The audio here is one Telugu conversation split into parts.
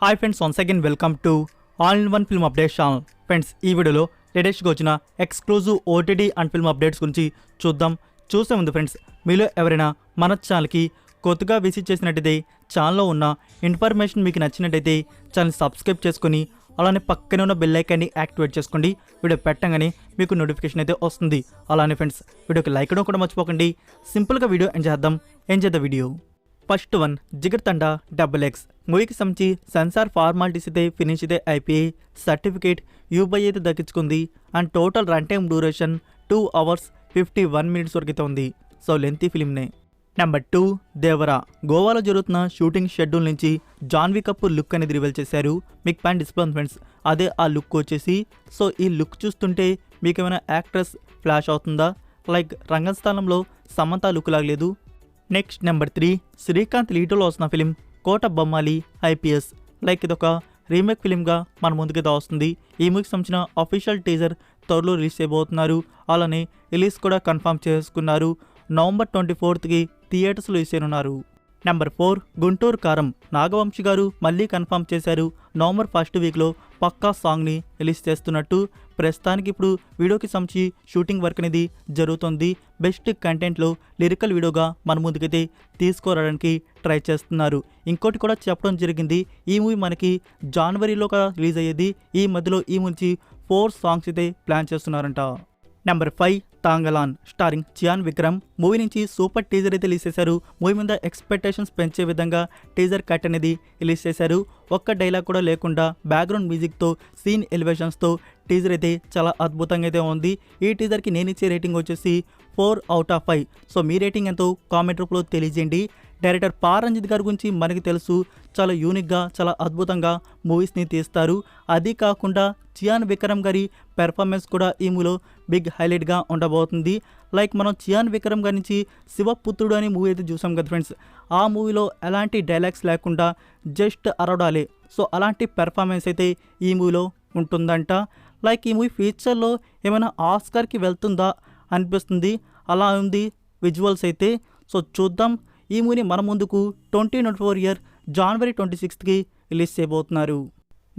Hi friends, once again welcome to all in one film updates channel. Friends, ఈ వీడియోలో లేటెస్ట్గా వచ్చిన exclusive OTT and film updates గురించి చూసే ముందు ఫ్రెండ్స్, మీలో ఎవరైనా మన ఛానల్కి కొత్తగా విజిట్ చేసినట్టయితే ఛానల్లో ఉన్న ఇన్ఫర్మేషన్ మీకు నచ్చినట్టయితే ఛానల్ సబ్స్క్రైబ్ చేసుకొని అలానే పక్కనే ఉన్న బెల్ ఐకాన్ని యాక్టివేట్ చేసుకోండి. వీడియో పెట్టగానే మీకు నోటిఫికేషన్ అయితే వస్తుంది. అలానే ఫ్రెండ్స్, వీడియోకి లైక్ చేయడం కూడా మర్చిపోకండి. సింపుల్గా వీడియో ఎంజాయ్ చేద్దాం వీడియో. ఫస్ట్ వన్, జిగర్ తండా XX మూవీకి సంబంధించి సెన్సార్ ఫార్మాలిటీస్ అయితే ఫినిష్ అయితే అయిపోయి సర్టిఫికేట్ యూబై అయితే దక్కించుకుంది. And total run time duration 2 hours 51 minutes వరకు అయితే ఉంది. సో లెంతీ ఫిలింనే. నెంబర్ 2, దేవరా. గోవాలో జరుగుతున్న షూటింగ్ షెడ్యూల్ నుంచి జాన్వీ కపూర్ లుక్ అనేది రివీల్ చేశారు. మీకు ప్యాన్ డిస్ప్లే ఉంది ఫ్రెండ్స్, అదే ఆ లుక్ వచ్చేసి. సో ఈ లుక్ చూస్తుంటే మీకు ఏమైనా యాక్ట్రెస్ ఫ్లాష్ అవుతుందా? లైక్ రంగస్థానంలో సమంత లుక్ లాగలేదు. నెక్స్ట్ నెంబర్ 3, శ్రీకాంత్ లీటోలో వస్తున్న film Kota Bommali IPS. Like ఇదొక రీమేక్ ఫిలింగా మన ముందుకైతే వస్తుంది. ఈ మూవీకి సంబంధించిన అఫీషియల్ టీజర్ త్వరలో రిలీజ్ చేయబోతున్నారు. అలానే రిలీజ్ కూడా కన్ఫర్మ్ చేసుకున్నారు. November 24th థియేటర్స్లో రిలీజ్ చేయనున్నారు. నెంబర్ 4, గుంటూరు కారం. నాగవంశీ గారు మళ్ళీ కన్ఫర్మ్ చేశారు. November 1st పక్కా సాంగ్ని రిలీజ్ చేస్తున్నట్టు. ప్రస్తుతానికి ఇప్పుడు వీడియోకి సంబంధించి షూటింగ్ వర్క్ అనేది జరుగుతుంది. బెస్ట్ కంటెంట్లో లిరికల్ వీడియోగా మన ముందుకైతే తీసుకురావడానికి ట్రై చేస్తున్నారు. ఇంకోటి కూడా చెప్పడం జరిగింది, ఈ మూవీ మనకి జనవరిలో రిలీజ్ అయ్యేది. ఈ మధ్యలో ఈ నుంచి 4 songs అయితే ప్లాన్ చేస్తున్నారంట. Number 5, Thangalaan starring Chiyaan Vikram. Movie నుంచి సూపర్ టీజర్ అయితే రిలీజ్ చేశారు. మూవీ మీద ఎక్స్పెక్టేషన్స్ పెంచే విధంగా టీజర్ కట్ అనేది రిలీజ్ చేశారు. ఒక్క డైలాగ్ కూడా లేకుండా బ్యాక్గ్రౌండ్ మ్యూజిక్తో సీన్ ఎలివేషన్స్తో టీజర్ అయితే చాలా అద్భుతంగా అయితే ఉంది. ఈ టీజర్కి నేను ఇచ్చే రేటింగ్ వచ్చేసి 4 out of 5. So me rating ఎంతో కామెంట్ రూపంలో తెలియజేయండి. డైరెక్టర్ పారంజిత్ గారి గురించి మనకి తెలుసు, చాలా యూనిక్గా చాలా అద్భుతంగా మూవీస్ని తీస్తారు. అది కాకుండా చియాన్ విక్రమ్ గారి పెర్ఫార్మెన్స్ కూడా ఈ మూవీలో బిగ్ హైలైట్గా ఉండబోతుంది. లైక్ మనం చియాన్ విక్రమ్ గారి నుంచి శివపుత్రుడు అనే మూవీ అయితే చూసాం కదా ఫ్రెండ్స్. ఆ మూవీలో ఎలాంటి డైలాగ్స్ లేకుండా జస్ట్ అరవడాలే. సో అలాంటి పెర్ఫార్మెన్స్ అయితే ఈ మూవీలో ఉంటుందంట. లైక్ ఈ మూవీ ఫ్యూచర్లో ఏమైనా ఆస్కార్కి వెళ్తుందా అనిపిస్తుంది. అలా ఉంది విజువల్స్ అయితే. సో చూద్దాం. ఈ మూవీని మన ముందుకు 2024 January 26th రిలీజ్ చేయబోతున్నారు.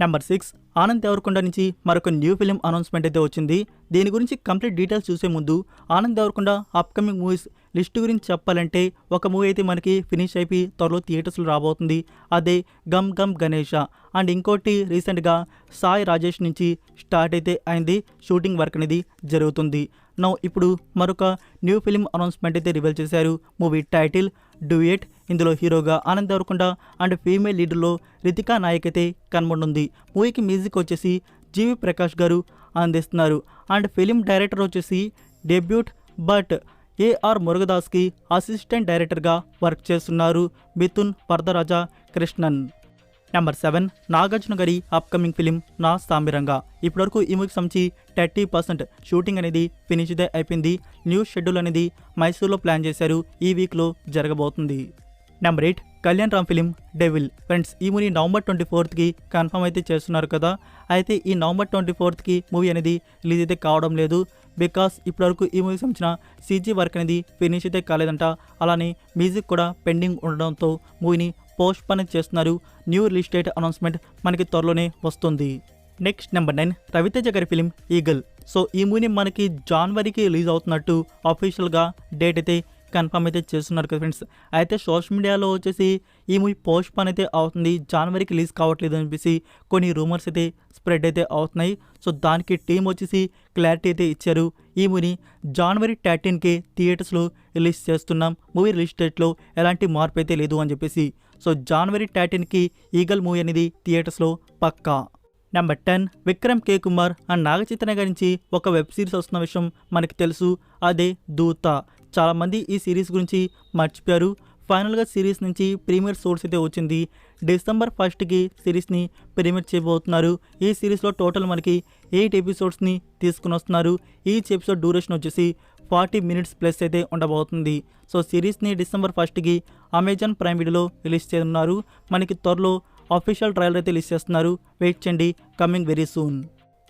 నెంబర్ 6, ఆనంద్ దేవరకొండ నుంచి మరొక న్యూ ఫిలిం అనౌన్స్మెంట్ అయితే వచ్చింది. దీని గురించి కంప్లీట్ డీటెయిల్స్ చూసే ముందు Anand Devarakonda upcoming movies list గురించి చెప్పాలంటే ఒక మూవీ అయితే మనకి ఫినిష్ అయిపోయి త్వరలో థియేటర్స్లో రాబోతుంది. అదే గమ్ గమ్ గణేష. అండ్ ఇంకోటి రీసెంట్గా సాయి రాజేష్ నుంచి స్టార్ట్ అయితే అయింది. షూటింగ్ వర్క్ అనేది జరుగుతుంది. ఇప్పుడు మరొక న్యూ ఫిలిం అనౌన్స్మెంట్ అయితే రివీల్ చేశారు. Movie title డ్యూయెట్. ఇందులో హీరోగా ఆనంద్ దేవరకొండ అండ్ ఫీమేల్ లీడర్లో రితికా నాయక్ అయితే కనబడుతుంది. మూవీకి మ్యూజిక్ వచ్చేసి జీవి ప్రకాష్ గారు అందిస్తున్నారు. అండ్ ఫిలిం డైరెక్టర్ వచ్చేసి డెబ్యూట్ బట్ AR మురుగదాస్కి అసిస్టెంట్ డైరెక్టర్గా వర్క్ చేస్తున్నారు మిథున్ వరదరాజ కృష్ణన్. నెంబర్ 7, నాగార్జున గారి అప్కమింగ్ ఫిలిం నా సామిరంగా. ఇప్పటివరకు ఈ మూవీకి సంబంధించి 30% షూటింగ్ అనేది ఫినిష్ అయితే అయిపోయింది. న్యూ షెడ్యూల్ అనేది మైసూర్లో ప్లాన్ చేశారు. ఈ వీక్లో జరగబోతుంది. Number 8, Kalyan Ram film devil. Friends, ఈ మూవీ November 24th కన్ఫర్మ్ అయితే చేస్తున్నారు కదా. అయితే ఈ November 24th మూవీ అనేది రిలీజ్ అయితే కావడం లేదు. బికాస్ ఇప్పటివరకు ఈ మూవీకి సంబంధించిన CG వర్క్ అనేది ఫినిష్ అయితే కాలేదంట. అలానే మ్యూజిక్ కూడా పెండింగ్ ఉండడంతో మూవీని పోస్ట్ పోన్ చేస్తున్నారు. న్యూ రిలీజ్ డేట్ అనౌన్స్మెంట్ మనకి త్వరలోనే వస్తుంది. నెక్స్ట్ నెంబర్ 9, రవితేజ గారి ఫిలిం ఈగల్. సో ఈ మూవీని మనకి జనవరికి రిలీజ్ అవుతున్నట్టు అఫీషియల్గా డేట్ అయితే కన్ఫర్మ్ అయితే చేస్తున్నారు కదా ఫ్రెండ్స్. అయితే సోషల్ మీడియాలో వచ్చేసి ఈ మూవీ పోస్ట్ పోన్ అయితే అవుతుంది, జనవరికి రిలీజ్ కావట్లేదు అనిపించి కొన్ని రూమర్స్ అయితే స్ప్రెడ్ అయితే అవుతున్నాయి. సో దానికి టీం వచ్చేసి క్లారిటీ అయితే ఇచ్చారు. ఈ మూవీని January 13 థియేటర్స్లో రిలీజ్ చేస్తున్నాం. మూవీ రిలీజ్ డేట్లో ఎలాంటి మార్పు అయితే లేదు అని చెప్పేసి. సో January 13 ఈగల్ మూవీ అనేది థియేటర్స్లో పక్కా. Number 10, Vikram K. Kumar and Naga Chaitanya గారి నుంచి ఒక వెబ్ సిరీస్ వస్తున్న విషయం మనకి తెలుసు. అదే దూత. చాలామంది ఈ సిరీస్ గురించి మర్చిపోయారు. ఫైనల్గా సిరీస్ నుంచి ప్రీమియర్ సోర్స్ అయితే వచ్చింది. December 1st సిరీస్ని ప్రీమియర్ చేయబోతున్నారు. ఈ సిరీస్లో టోటల్ మనకి 8 ఎపిసోడ్స్ని తీసుకుని వస్తున్నారు. ఈచ్ ఎపిసోడ్ డ్యూరేషన్ వచ్చేసి 40 minutes ప్లస్ అయితే ఉండబోతుంది. సో సిరీస్ని December 1st అమెజాన్ ప్రైమ్ వీడియోలో రిలీజ్ చేయనున్నారు. మనకి త్వరలో అఫీషియల్ ట్రయల్ అయితే రిలీజ్ చేస్తున్నారు. వెయిట్ చేయండి, coming very soon.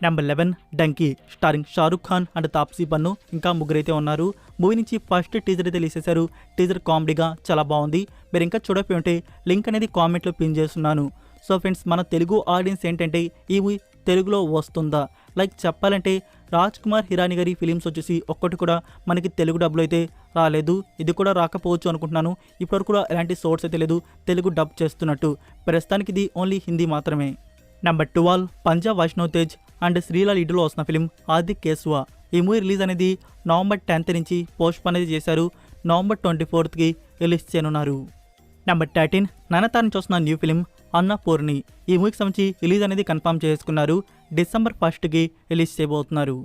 Number 11, Dunki starring Shahrukh Khan and Taapsee Pannu ఇంకా ముగ్గురైతే ఉన్నారు. మూవీ నుంచి ఫస్ట్ టీజర్ అయితే రిలీజ్ చేశారు. టీజర్ కామెడీగా చాలా బాగుంది. మీరు ఇంకా చూడకపోయి ఉంటే లింక్ అనేది కామెంట్లో పిన్ చేస్తున్నాను. సో ఫ్రెండ్స్ మన తెలుగు ఆడియన్స్ ఏంటంటే ఈ మూవీ తెలుగులో వస్తుందా, లైక్ చెప్పాలంటే రాజ్ కుమార్ హిరాని గారి ఫిలిమ్స్ వచ్చేసి ఒక్కటి కూడా మనకి తెలుగు డబ్లో అయితే రాలేదు, ఇది కూడా రాకపోవచ్చు అనుకుంటున్నాను. ఇప్పటివరకు కూడా ఎలాంటి సోర్స్ అయితే లేదు తెలుగు డబ్ చేస్తున్నట్టు. ప్రస్తుతానికి ఇది ఓన్లీ హిందీ మాత్రమే. నెంబర్ 12 పంజాబ్ వైష్ణవ్ తేజ్ అండ్ శ్రీలా లీడ్లో వస్తున్న ఫిలిం ఆది కేశవ. ఈ మూవీ రిలీజ్ అనేది నవంబర్ 10th నుంచి పోస్ట్ అనేది చేశారు, నవంబర్ 24th రిలీజ్ చేయనున్నారు. నెంబర్ 13 నయనతారని చూస్తున్న న్యూ ఫిలిం అన్నపూర్ణి. ఈ మూవీకి సంబంధించి రిలీజ్ అనేది కన్ఫర్మ్ చేసుకున్నారు, డిసెంబర్ 1st రిలీజ్ చేయబోతున్నారు.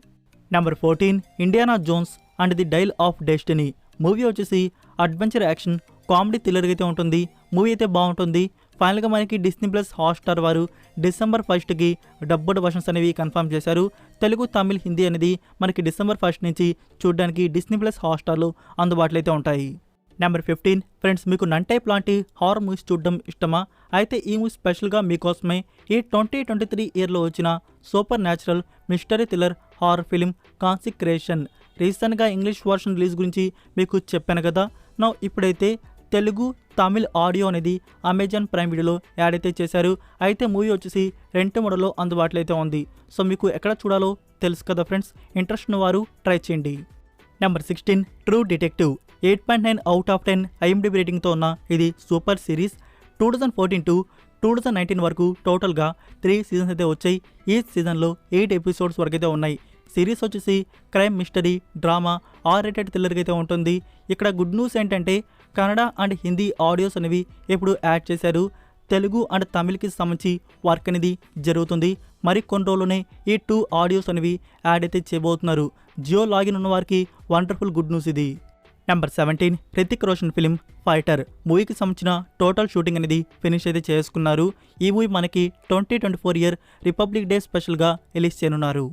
Number 14 Indiana Jones and the dial of destiny. Movie వచ్చేసి అడ్వెంచర్ యాక్షన్ కామెడీ థ్రిల్లర్ అయితే ఉంటుంది. మూవీ అయితే బాగుంటుంది. ఫైనల్గా మనకి డిస్నీ ప్లస్ హాట్స్టార్ వారు డిసెంబర్ 1st డబ్బుడ్ వర్షన్స్ అనేవి కన్ఫర్మ్ చేశారు. తెలుగు తమిళ్ హిందీ అనేది మనకి డిసెంబర్ 1st నుంచి చూడడానికి డిస్నీ ప్లస్ హాట్స్టార్లో అందుబాటులో అయితే ఉంటాయి. నెంబర్ 15 ఫ్రెండ్స్, మీకు నన్ టైప్ లాంటి హారర్ మూవీస్ చూడడం ఇష్టమా? అయితే ఈ మూవీ స్పెషల్గా మీకోసమే ఈ 2023 ఇయర్లో వచ్చిన super natural mystery thriller horror film consecration. రీసెంట్గా ఇంగ్లీష్ వర్షన్ రిలీజ్ గురించి మీకు చెప్పాను కదా. నా ఇప్పుడైతే తెలుగు తమిళ్ ఆడియో అనేది అమెజాన్ ప్రైమ్ వీడియోలో యాడ్ అయితే చేశారు. అయితే మూవీ వచ్చేసి 2 మోడల్లో అందుబాటులో అయితే ఉంది. సో మీకు ఎక్కడ చూడాలో తెలుసు కదా ఫ్రెండ్స్, ఇంట్రెస్ట్ ఉన్న వారు ట్రై చేయండి. Number 16 true detective. 8.9 out of 10 IMDb రేటింగ్తో ఉన్న ఇది సూపర్ సిరీస్. 2014 to 2019 వరకు టోటల్గా 3 సీజన్స్ అయితే వచ్చాయి. ఈ సీజన్లో 8 ఎపిసోడ్స్ వరకు అయితే ఉన్నాయి. సిరీస్ వచ్చేసి క్రైమ్ మిస్టరీ డ్రామా R-rated థ్రిల్లర్గా అయితే ఉంటుంది. ఇక్కడ గుడ్ న్యూస్ ఏంటంటే కన్నడ అండ్ హిందీ ఆడియోస్ అనేవి ఇప్పుడు యాడ్ చేశారు. తెలుగు అండ్ తమిళ్కి సంబంధించి వర్క్ అనేది జరుగుతుంది. మరి కొన్ని రోజుల్లోనే ఈ 2 ఆడియోస్ అనేవి యాడ్ అయితే చేయబోతున్నారు. జియో లాగిన్ ఉన్న వారికి వండర్ఫుల్ గుడ్ న్యూస్ ఇది. Number 17 Hrithik Roshan film fighter. మూవీకి సంబంధించిన టోటల్ షూటింగ్ అనేది ఫినిష్ అయితే చేసుకున్నారు. ఈ మూవీ మనకి 2024 ఇయర్ రిపబ్లిక్ డే స్పెషల్గా రిలీజ్ చేయనున్నారు.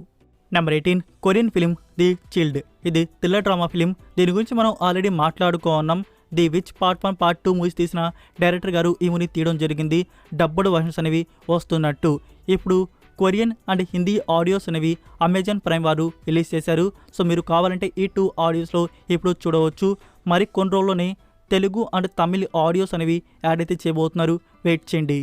Number 18 Korean film the chilled. ఇది థ్రిల్లర్ డ్రామా ఫిలిం. దీని గురించి మనం ఆల్రెడీ మాట్లాడుకున్నాం. The which part 1 part 2 movies తీసిన డైరెక్టర్ గారు ఈ మూవీని తీయడం జరిగింది. డబ్బుడ్ వర్షన్స్ అనేవి వస్తున్నట్టు. ఇప్పుడు కొరియన్ అండ్ హిందీ ఆడియోస్ అనేవి అమెజాన్ ప్రైమ్ వారు రిలీజ్ చేశారు. సో మీరు కావాలంటే ఈ 2 ఆడియోస్లో ఇప్పుడు చూడవచ్చు. మరి కొన్ని రోజుల్లోనే తెలుగు అండ్ తమిళ్ ఆడియోస్ అనేవి యాడ్ అయితే చేయబోతున్నారు, వెయిట్ చేయండి.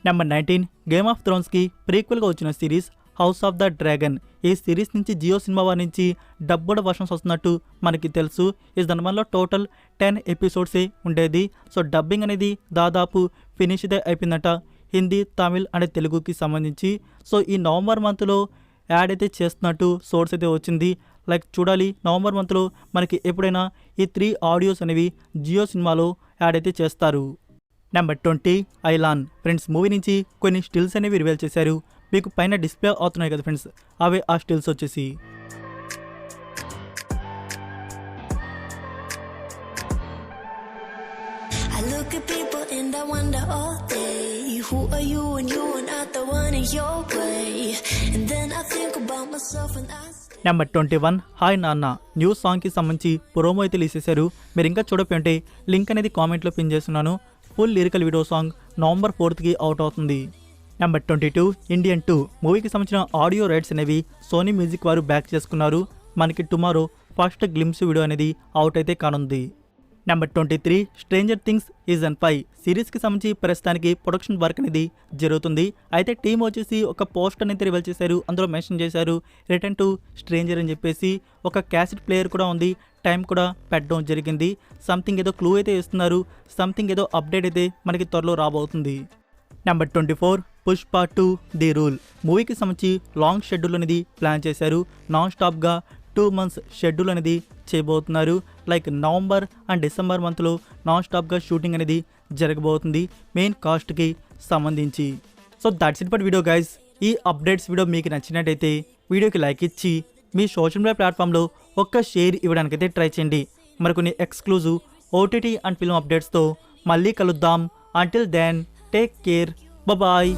నెంబర్ 19 గేమ్ ఆఫ్ థ్రోన్స్కి ప్రీక్వెల్గా వచ్చిన series house of the dragon. ఈ సిరీస్ నుంచి జియో సినిమా వారి నుంచి డబ్బుడ్ వర్షన్స్ వస్తున్నట్టు మనకి తెలుసు. ఈ దానివల్ల టోటల్ 10 ఎపిసోడ్సే ఉండేది. సో డబ్బింగ్ అనేది దాదాపు ఫినిష్ అయితే అయిపోయిందట హిందీ తమిళ్ అండ్ తెలుగుకి సంబంధించి. సో ఈ నవంబర్ మంత్లో యాడ్ అయితే చేస్తున్నట్టు సోర్స్ అయితే వచ్చింది. లైక్ చూడాలి నవంబర్ మంత్లో మనకి ఎప్పుడైనా ఈ 3 ఆడియోస్ అనేవి జియో సినిమాలో యాడ్ అయితే చేస్తారు. నెంబర్ 20 ఐలాన్. ఫ్రెండ్స్ మూవీ నుంచి కొన్ని స్టిల్స్ అనేవి రివీల్ చేశారు. మీకు పైన డిస్ప్లే అవుతున్నాయి కదా ఫ్రెండ్స్, అవే ఆ స్టిల్స్ వచ్చేసి. I look at people and I wonder all day, who are you and you are not the one in your way, and then I think about myself and I number 21 hi నాన్న న్యూ సాంగ్కి సంబంధించి ప్రోమో అయితే తీసేశారు. మీరు ఇంకా చూడకపోతే లింక్ అనేది కామెంట్లో పిన్ చేస్తున్నాను. Full lyrical video song November 4th out అవుతుంది. నెంబర్ 22 ఇండియన్ 2 మూవీకి సంబంధించిన ఆడియో రైట్స్ అనేవి సోనీ మ్యూజిక్ వారు బ్యాక్ చేసుకున్నారు. మనకి టుమారో ఫస్ట్ గ్లిమ్స్ వీడియో అనేది అవుట్ అయితే కానుంది. నెంబర్ 23 స్ట్రేంజర్ థింగ్స్ సీజన్ 5 సిరీస్కి సంబంధించి ప్రస్తుతానికి ప్రొడక్షన్ వర్క్ అనేది జరుగుతుంది. అయితే టీం వచ్చేసి ఒక పోస్ట్ అనేది రివీల్ చేశారు. అందులో మెన్షన్ చేశారు రిటర్న్ టు స్ట్రేంజర్ అని చెప్పేసి. ఒక క్యాసెట్ ప్లేయర్ కూడా ఉంది, టైం కూడా పెట్టడం జరిగింది. సంథింగ్ ఏదో క్లూ అయితే ఇస్తున్నారు, సంథింగ్ ఏదో అప్డేట్ అయితే మనకి త్వరలో రాబోతుంది. నెంబర్ 24 పుష్ప 2 ది రూల్ మూవీకి సంబంధించి లాంగ్ షెడ్యూల్ అనేది ప్లాన్ చేశారు. నాన్ స్టాప్గా 2 months షెడ్యూల్ అనేది చేయబోతున్నారు. లైక్ నవంబర్ అండ్ డిసెంబర్ మంత్లో నాన్ స్టాప్గా షూటింగ్ అనేది జరగబోతుంది మెయిన్ కాస్ట్కి సంబంధించి. So that's it for video guys. ఈ అప్డేట్స్ వీడియో మీకు నచ్చినట్టయితే వీడియోకి లైక్ ఇచ్చి మీ సోషల్ మీడియా ప్లాట్ఫామ్లో ఒక్క షేర్ ఇవ్వడానికైతే ట్రై చేయండి. మరికొన్ని ఎక్స్క్లూజివ్ OTT అండ్ ఫిల్మ్ అప్డేట్స్తో మళ్ళీ కలుద్దాం. Until then take care, bye.